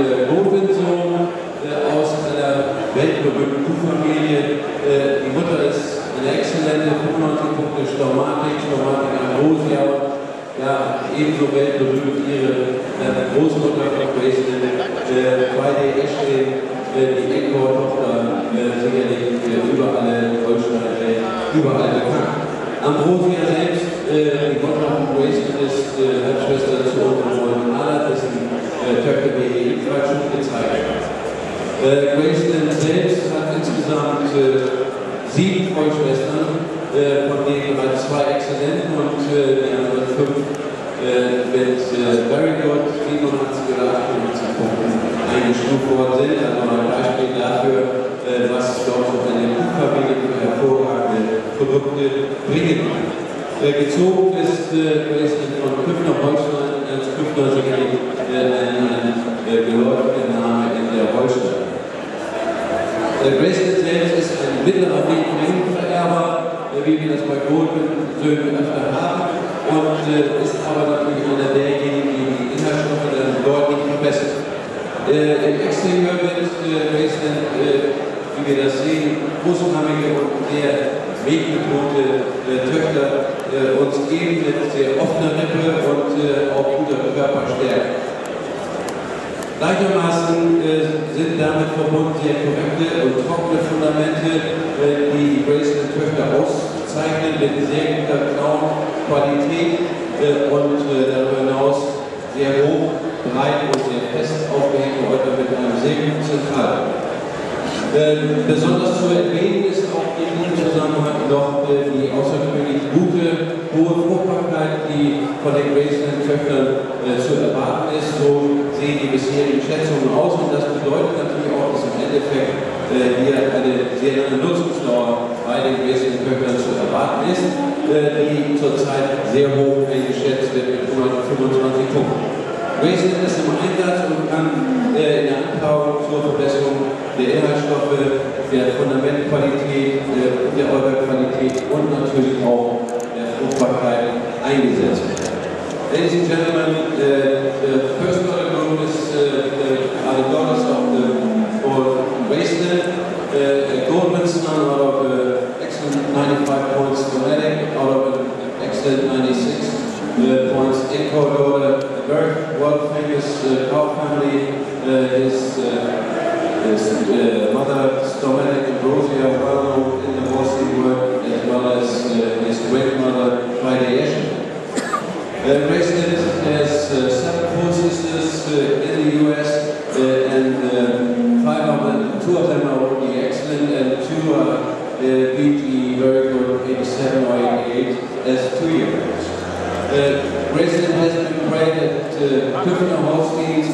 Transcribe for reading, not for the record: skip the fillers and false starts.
Notwindsohn aus einer weltberühmten Kuhfamilie. Die Mutter ist eine exzellente 95 Punkte Staumatik Ambrosia. Ja, ebenso weltberühmt ihre Großmutter von Graceland, Friday Ashley, die Eckor-Tochter, sicherlich über alle Holstein-Welt, überall bekannt. Ambrosia selbst, die Mutter von Graceland, ist Halbschwester zu unserem Freund Alan, dessen Töchter wir hier ebenfalls schon gezeigt haben. Graceland selbst hat insgesamt 7 Vollschwestern, von denen bereits 2 Exzellenten und die anderen 5 mit Very Good 87 oder 98 Punkten eingestuft worden sind. Also ein Beispiel dafür, was dort so eine Kuhfamilie für hervorragende Produkte bringen kann. Gezogen ist Graceland von Küffner Holstein, als Küffner sicherlich ein geläufiger Name in der Holstein. Graceland selbst ist ein mittlerer Mengenvererber, wie wir das bei Goldman-Söhnen öfter haben, und ist aber natürlich einer derjenigen, die die Inhaltsstoffe dann deutlich verbessert. Im Exterieur wird Graceland, wie wir das sehen, großkammige und sehr wegbetonte Töchter uns geben mit sehr offener Rippe und auch guter Körperstärke. Gleichermaßen sind damit verbunden sehr korrekte und trockene Fundamente, die Graceland-Töchter auszeichnen mit sehr guter Klauenqualität und darüber hinaus sehr hoch, breit und sehr fest aufgehängte Häuter mit einem sehr guten Zentral. Besonders zu erwähnen ist auch in diesem Zusammenhang noch die außergewöhnlich gute, hohe Fruchtbarkeit, die von den Graceland-Töchtern zu erwarten ist. So sehen die bisherigen Schätzungen aus, und das bedeutet natürlich auch, dass im Endeffekt hier eine sehr lange Nutzungsdauer bei den Graceland-Töchtern zu erwarten ist, die zurzeit sehr hoch eingeschätzt wird mit 125 Punkten. Graceland ist im Einsatz und kann in der Anpaarung zur Verbesserung der Inhaltsstoffe, der Fundamentqualität, der Eulerqualität und natürlich auch der Fruchtbarkeit eingesetzt werden. Ladies and gentlemen, the first daughter group is are the daughters of the Graceland, Goldman son out of excellent 95 points Dometic, out of an excellent 96 points Eckor daughter, a very world famous cow family. His mother, Dometic Ambrosia, well known in the horsing world, as well as his grandmother, Friday Ashley. Graceland has 7 full sisters in the US, and 2 of them are already excellent, and 2 are BG very good, 87 or 88 as 2-year-olds. Graceland has been bred at Küffner Holsteins